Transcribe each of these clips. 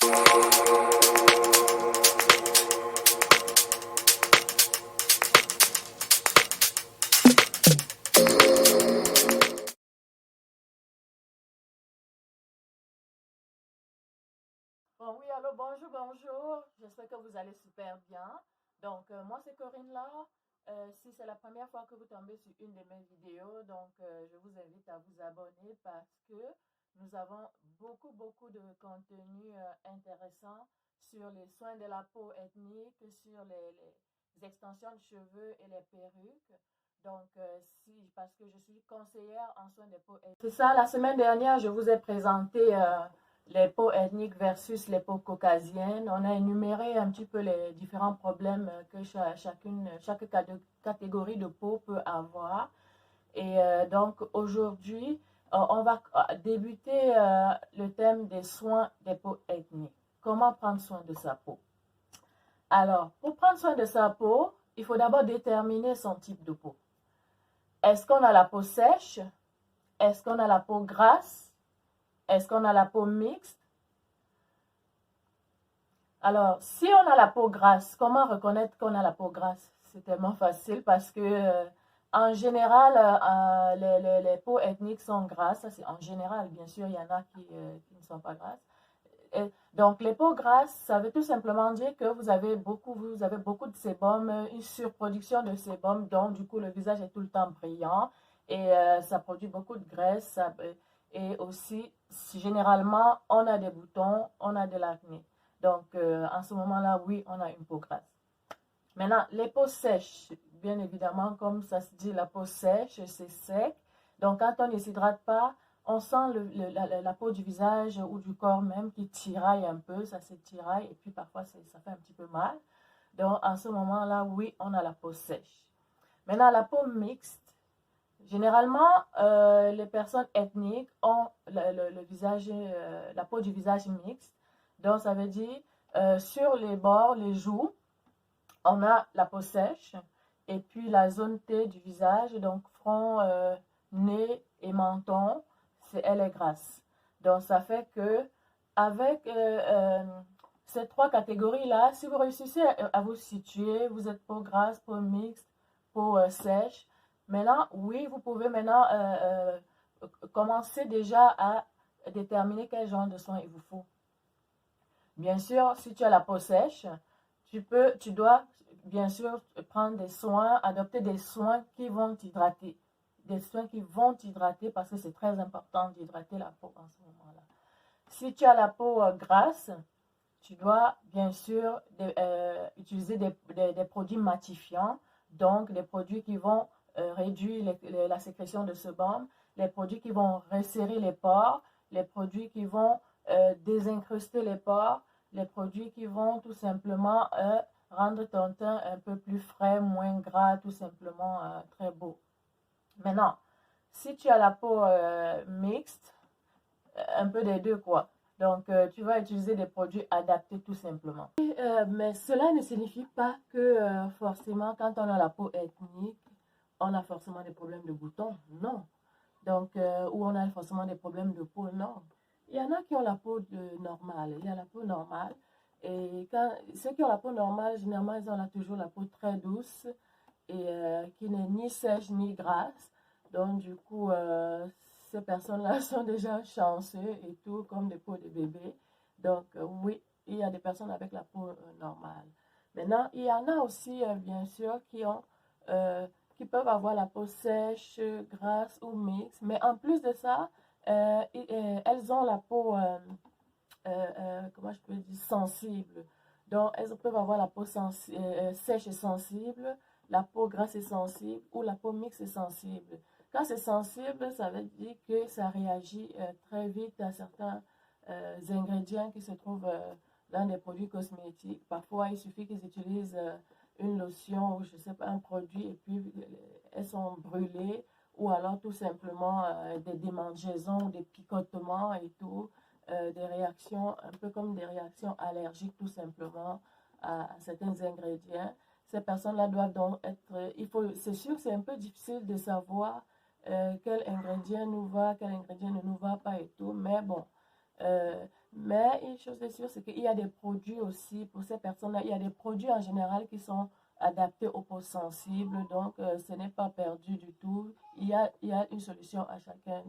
Bon, oui, allô, bonjour, bonjour. J'espère que vous allez super bien. Donc, moi, c'est Corinne là. Si c'est la première fois que vous tombez sur une de mes vidéos, je vous invite à vous abonner parce que nous avons beaucoup de contenu intéressant sur les soins de la peau ethnique, sur les extensions de cheveux et les perruques. Parce que je suis conseillère en soins de peau ethnique. C'est ça, la semaine dernière, je vous ai présenté les peaux ethniques versus les peaux caucasiennes. On a énuméré un petit peu les différents problèmes que chaque catégorie de peau peut avoir. Et donc aujourd'hui, on va débuter le thème des soins des peaux ethniques. Comment prendre soin de sa peau? Alors, pour prendre soin de sa peau, il faut d'abord déterminer son type de peau. Est-ce qu'on a la peau sèche? Est-ce qu'on a la peau grasse? Est-ce qu'on a la peau mixte? Alors, si on a la peau grasse, comment reconnaître qu'on a la peau grasse? C'est tellement facile parce que, en général, les peaux ethniques sont grasses. Ça, c'est en général, bien sûr, il y en a qui ne sont pas grasses. Et donc, les peaux grasses, ça veut tout simplement dire que vous avez beaucoup de sébum, une surproduction de sébum, donc du coup, le visage est tout le temps brillant et ça produit beaucoup de graisse. Et aussi, généralement, on a des boutons, on a de l'acné. Donc, en ce moment-là, oui, on a une peau grasse. Maintenant, les peaux sèches, bien évidemment, comme ça se dit, la peau sèche, c'est sec. Donc, quand on ne s'hydrate pas, on sent la peau du visage ou du corps même qui tiraille un peu, ça se tiraille et puis parfois ça fait un petit peu mal. Donc, en ce moment-là, oui, on a la peau sèche. Maintenant, la peau mixte, généralement, les personnes ethniques ont le visage, la peau du visage mixte. Donc, ça veut dire sur les bords, les joues, on a la peau sèche et puis la zone T du visage, donc front, nez et menton, elle est grasse. Donc, ça fait que avec ces trois catégories-là, si vous réussissez à vous situer, vous êtes peau grasse, peau mixte, peau sèche. Maintenant, oui, vous pouvez maintenant commencer déjà à déterminer quel genre de soins il vous faut. Bien sûr, si tu as la peau sèche, tu dois bien sûr prendre des soins, adopter des soins qui vont t'hydrater. Des soins qui vont t'hydrater parce que c'est très important d'hydrater la peau en ce moment-là. Si tu as la peau grasse, tu dois bien sûr utiliser des produits matifiants, donc des produits qui vont réduire la sécrétion de sebum, les produits qui vont resserrer les pores, les produits qui vont désincruster les pores, les produits qui vont tout simplement rendre ton teint un peu plus frais, moins gras, tout simplement très beau. Maintenant, si tu as la peau mixte, un peu des deux quoi. Donc, tu vas utiliser des produits adaptés tout simplement. Mais cela ne signifie pas que forcément, quand on a la peau ethnique, on a forcément des problèmes de boutons. Non. Donc, ou on a forcément des problèmes de peau. Non. Il y en a qui ont la peau normale. Il y a la peau normale. Et ceux qui ont la peau normale, généralement, ils ont toujours la peau très douce et qui n'est ni sèche ni grasse. Donc, du coup, ces personnes-là sont déjà chanceux et tout, comme des peaux de bébé. Donc, oui, il y a des personnes avec la peau normale. Maintenant, il y en a aussi, bien sûr, qui peuvent avoir la peau sèche, grasse ou mixte. Mais en plus de ça, elles ont la peau, comment je peux dire, sensible. Donc, elles peuvent avoir la peau sèche et sensible, la peau grasse et sensible ou la peau mixte et sensible. Quand c'est sensible, ça veut dire que ça réagit très vite à certains ingrédients qui se trouvent dans des produits cosmétiques. Parfois, il suffit qu'ils utilisent une lotion ou je ne sais pas, un produit et puis elles sont brûlées ou alors tout simplement des démangeaisons, des picotements et tout. Des réactions, un peu comme des réactions allergiques tout simplement à certains ingrédients. Ces personnes-là doivent donc c'est sûr que c'est un peu difficile de savoir quel ingrédient nous va, quel ingrédient ne nous va pas et tout, mais bon, Mais une chose est sûre, c'est qu'il y a des produits aussi, pour ces personnes-là, il y a des produits en général qui sont adaptés aux peaux sensibles, donc ce n'est pas perdu du tout. Il y a une solution à chacun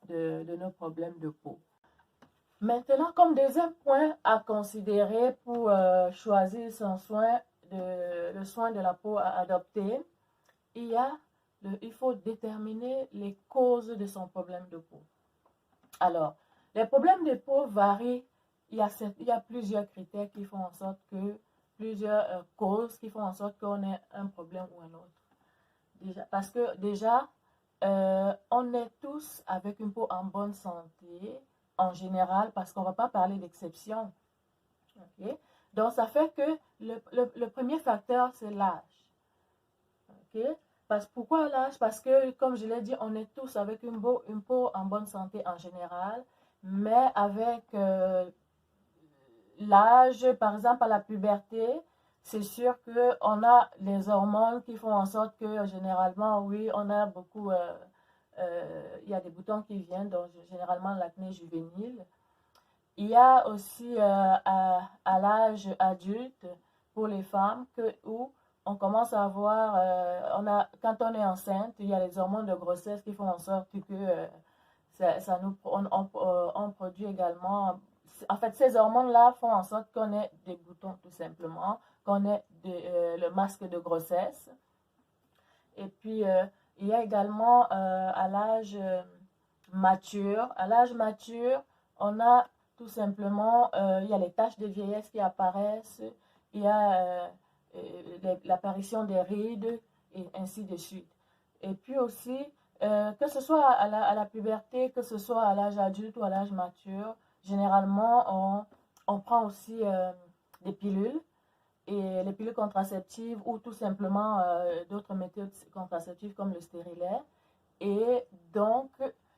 de nos problèmes de peau. Maintenant, comme deuxième point à considérer pour choisir le soin de la peau à adopter, il faut déterminer les causes de son problème de peau. Alors, les problèmes de peau varient. Il y a plusieurs critères qui font en sorte que, plusieurs causes qui font en sorte qu'on ait un problème ou un autre. Parce que déjà, on est tous avec une peau en bonne santé, en général, parce qu'on ne va pas parler d'exception. Okay? Donc, ça fait que le premier facteur, c'est l'âge. Okay? Pourquoi l'âge? Parce que, comme je l'ai dit, on est tous avec une peau en bonne santé en général, mais avec l'âge, par exemple à la puberté, c'est sûr qu'on a les hormones qui font en sorte que généralement, oui, on a beaucoup, il y a des boutons qui viennent, donc généralement l'acné juvénile. Il y a aussi à l'âge adulte, pour les femmes, où on commence à avoir, quand on est enceinte, il y a les hormones de grossesse qui font en sorte que on produit également, en fait, ces hormones-là font en sorte qu'on ait des boutons tout simplement, qu'on ait le masque de grossesse. Et puis, il y a également à l'âge mature. À l'âge mature, on a tout simplement, il y a les taches de vieillesse qui apparaissent, il y a l'apparition des rides, et ainsi de suite. Et puis aussi, que ce soit à la puberté, que ce soit à l'âge adulte ou à l'âge mature, généralement, on prend aussi des pilules, et les pilules contraceptives ou tout simplement d'autres méthodes contraceptives comme le stérilet. Et donc,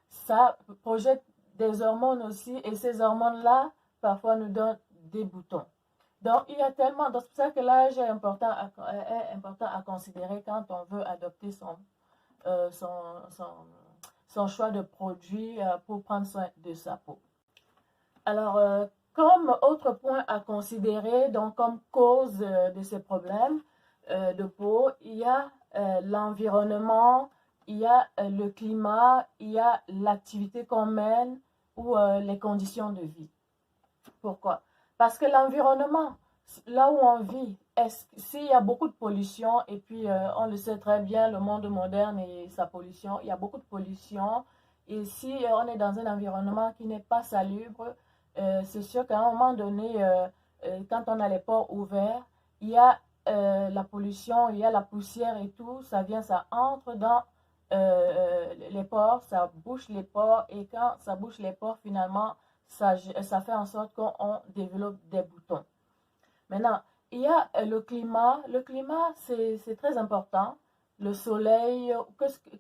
ça projette des hormones aussi, et ces hormones-là, parfois, nous donnent des boutons. Donc, il y a tellement, donc c'est pour ça que l'âge est important à considérer quand on veut adopter son choix de produit pour prendre soin de sa peau. Alors, comme autre point à considérer, donc comme cause de ces problèmes de peau, il y a l'environnement, il y a le climat, il y a l'activité qu'on mène ou les conditions de vie. Pourquoi? Parce que l'environnement, là où on vit, s'il y a beaucoup de pollution, et puis on le sait très bien, le monde moderne et sa pollution, il y a beaucoup de pollution, et si on est dans un environnement qui n'est pas salubre, c'est sûr qu'à un moment donné, quand on a les pores ouverts, il y a la pollution, il y a la poussière et tout, ça entre dans les pores, ça bouche les pores, et quand ça bouche les pores, finalement, ça fait en sorte qu'on développe des boutons. Maintenant, il y a le climat. Le climat, c'est très important. Le soleil,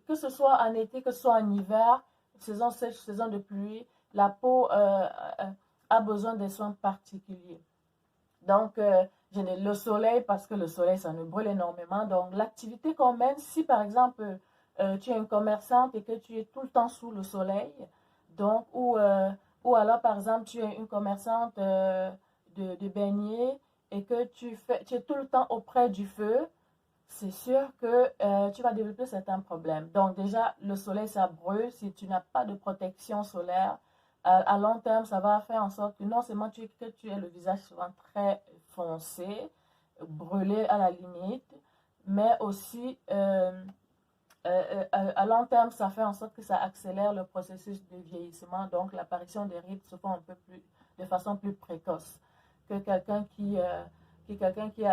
que ce soit en été, que ce soit en hiver, saison sèche, saison de pluie, la peau a besoin de soins particuliers. Donc, le soleil, parce que le soleil, ça nous brûle énormément. Donc, l'activité qu'on mène, si par exemple, tu es une commerçante et que tu es tout le temps sous le soleil, donc, ou alors, par exemple, tu es une commerçante de beignets et que tu es tout le temps auprès du feu, c'est sûr que tu vas développer certains problèmes. Donc, déjà, le soleil, ça brûle. Si tu n'as pas de protection solaire, à long terme, ça va faire en sorte que non seulement tu aies le visage souvent très foncé, brûlé à la limite, mais aussi à long terme, ça fait en sorte que ça accélère le processus de vieillissement. Donc, l'apparition des rides se fait de façon plus précoce que quelqu'un qui a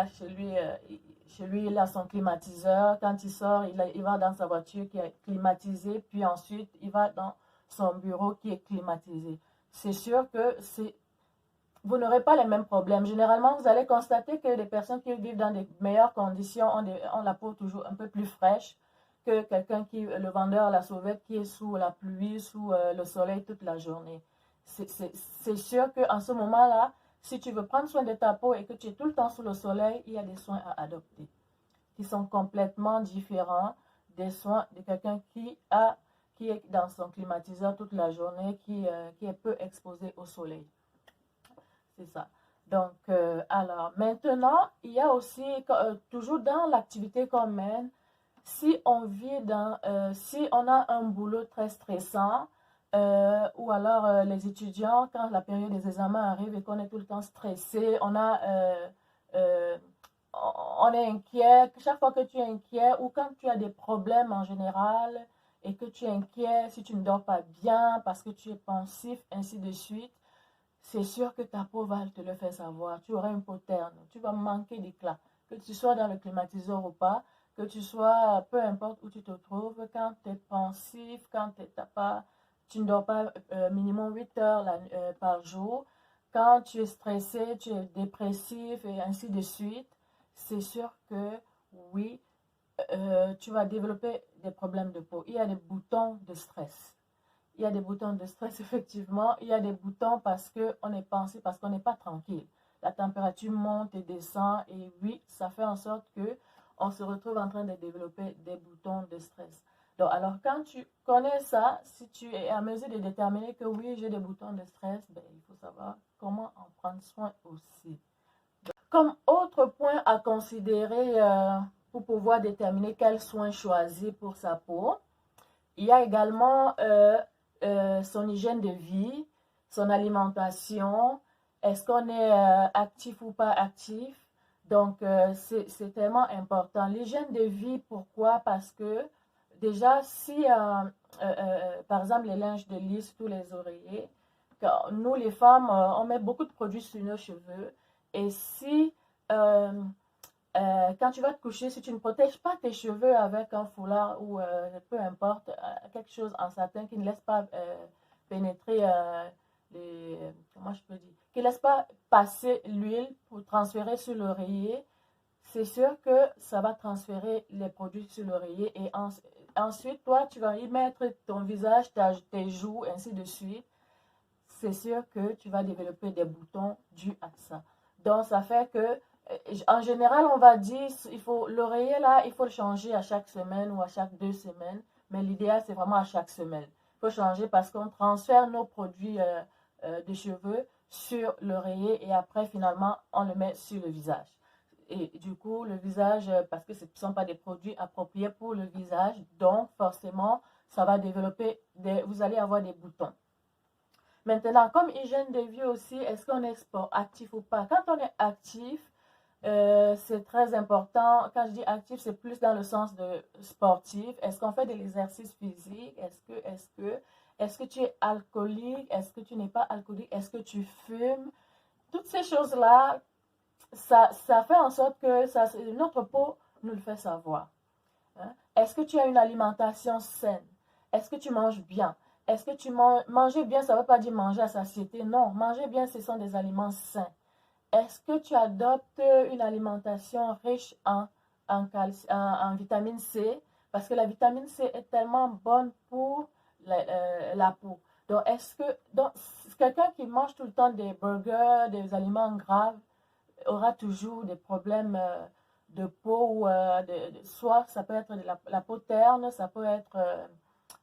chez lui, il a son climatiseur. Quand il sort, il va dans sa voiture qui est climatisée, puis ensuite, il va dans son bureau qui est climatisé. C'est sûr que vous n'aurez pas les mêmes problèmes. Généralement, vous allez constater que les personnes qui vivent dans des meilleures conditions ont la peau toujours un peu plus fraîche que quelqu'un le vendeur à la sauvette, qui est sous la pluie, sous le soleil toute la journée. C'est sûr qu'en ce moment-là, si tu veux prendre soin de ta peau et que tu es tout le temps sous le soleil, il y a des soins à adopter qui sont complètement différents des soins de quelqu'un qui est dans son climatiseur toute la journée, qui est peu exposé au soleil. c'est ça. Donc, alors, maintenant, il y a aussi, toujours dans l'activité qu'on mène, si on vit si on a un boulot très stressant, ou alors les étudiants, quand la période des examens arrive et qu'on est tout le temps stressé, euh, on est inquiet, chaque fois que tu es inquiet ou quand tu as des problèmes en général et que tu es inquiet, si tu ne dors pas bien parce que tu es pensif, ainsi de suite, c'est sûr que ta peau va te le faire savoir. Tu auras une peau terne, tu vas manquer d'éclat. Que tu sois dans le climatiseur ou pas, que tu sois, peu importe où tu te trouves, quand tu es pensif, quand tu ne dors pas minimum 8 heures par jour, quand tu es stressé, tu es dépressif et ainsi de suite, c'est sûr que oui, tu vas développer des problèmes de peau. Il y a des boutons de stress. Il y a des boutons de stress, effectivement. Il y a des boutons parce qu'on est pensé, parce qu'on n'est pas tranquille. La température monte et descend. Et oui, ça fait en sorte que on se retrouve en train de développer des boutons de stress. Donc, alors, quand tu connais ça, si tu es à mesure de déterminer que oui, j'ai des boutons de stress, ben, il faut savoir comment en prendre soin aussi. Comme autre point à considérer pour pouvoir déterminer quels soins choisir pour sa peau, il y a également son hygiène de vie, son alimentation, est-ce qu'on est actif ou pas actif. Donc, c'est tellement important. L'hygiène de vie, pourquoi? Parce que déjà, si, par exemple, les linges de lit, tous les oreillers, nous, les femmes, on met beaucoup de produits sur nos cheveux. Et si euh, quand tu vas te coucher, si tu ne protèges pas tes cheveux avec un foulard ou peu importe, quelque chose en satin qui ne laisse pas pénétrer comment je peux dire, qui ne laisse pas passer l'huile pour transférer sur l'oreiller, c'est sûr que ça va transférer les produits sur l'oreiller et ensuite, toi, tu vas y mettre ton visage, tes joues, ainsi de suite. C'est sûr que tu vas développer des boutons dus à ça. Donc, ça fait que en général, on va dire, l'oreiller là, il faut le changer à chaque semaine ou à chaque 2 semaines. Mais l'idéal, c'est vraiment à chaque semaine. Il faut changer parce qu'on transfère nos produits de cheveux sur l'oreiller et après, finalement, on le met sur le visage. Et du coup, le visage, parce que ce ne sont pas des produits appropriés pour le visage, donc forcément, ça va développer, vous allez avoir des boutons. Maintenant, comme hygiène de vie aussi, est-ce qu'on est sport actif ou pas? Quand on est actif, c'est très important. Quand je dis actif, c'est plus dans le sens de sportif. Est-ce qu'on fait de l'exercice physique? Est-ce que tu es alcoolique? Est-ce que tu n'es pas alcoolique? Est-ce que tu fumes? Toutes ces choses-là, ça fait en sorte que notre peau nous le fait savoir. Hein? Est-ce que tu as une alimentation saine? Est-ce que tu manges bien? Est-ce que manger bien, ça ne veut pas dire manger à satiété. Non, manger bien, ce sont des aliments sains. Est-ce que tu adoptes une alimentation riche en vitamine C? Parce que la vitamine C est tellement bonne pour la peau. Donc, quelqu'un qui mange tout le temps des burgers, des aliments gras, aura toujours des problèmes de peau ou soit ça peut être de la peau terne, ça peut être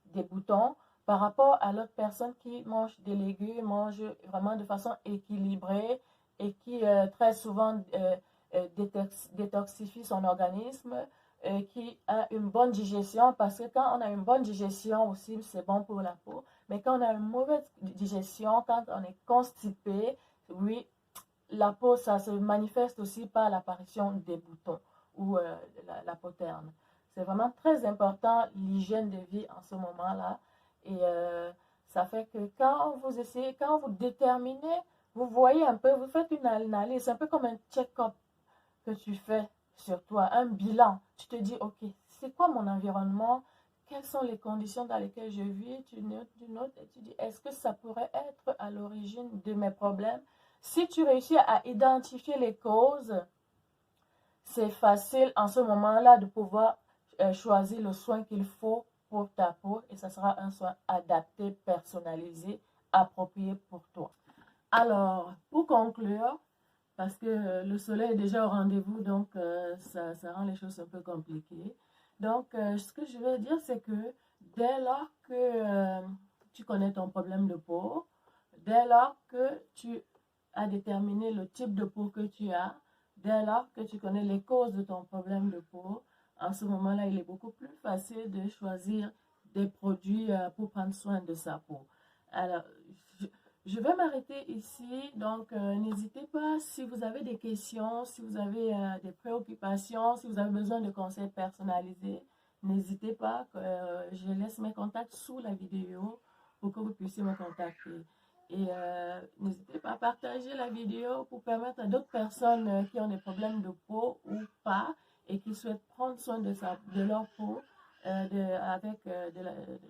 des boutons par rapport à l'autre personne qui mange des légumes, mange vraiment de façon équilibrée et qui très souvent détoxifie son organisme, qui a une bonne digestion, parce que quand on a une bonne digestion aussi, c'est bon pour la peau, mais quand on a une mauvaise digestion, quand on est constipé, oui, la peau, ça se manifeste aussi par l'apparition des boutons ou la peau terne. C'est vraiment très important l'hygiène de vie en ce moment-là. Et ça fait que quand vous essayez, quand vous déterminez, vous voyez un peu, vous faites une analyse, c'est un peu comme un check-up que tu fais sur toi, un bilan. Tu te dis, ok, c'est quoi mon environnement? Quelles sont les conditions dans lesquelles je vis? Tu notes et tu dis, est-ce que ça pourrait être à l'origine de mes problèmes? Si tu réussis à identifier les causes, c'est facile en ce moment-là de pouvoir choisir le soin qu'il faut pour ta peau et ça sera un soin adapté, personnalisé, approprié pour toi. Alors, pour conclure, parce que le soleil est déjà au rendez-vous, donc ça rend les choses un peu compliquées. Donc, ce que je veux dire, c'est que dès lors que tu connais ton problème de peau, dès lors que tu à déterminer le type de peau que tu as. Dès lors que tu connais les causes de ton problème de peau, en ce moment-là, il est beaucoup plus facile de choisir des produits pour prendre soin de sa peau. Alors, je vais m'arrêter ici. Donc, n'hésitez pas si vous avez des questions, si vous avez des préoccupations, si vous avez besoin de conseils personnalisés, n'hésitez pas. Je laisse mes contacts sous la vidéo pour que vous puissiez me contacter. Et n'hésitez pas à partager la vidéo pour permettre à d'autres personnes qui ont des problèmes de peau ou pas et qui souhaitent prendre soin de leur peau avec de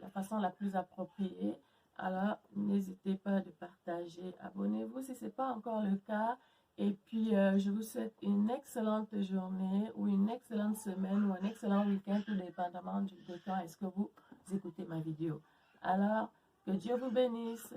la façon la plus appropriée. Alors, n'hésitez pas de partager. Abonnez-vous si ce n'est pas encore le cas. Et puis, je vous souhaite une excellente journée ou une excellente semaine ou un excellent week-end, tout dépendamment de quand est-ce que vous écoutez ma vidéo. Alors, que Dieu vous bénisse.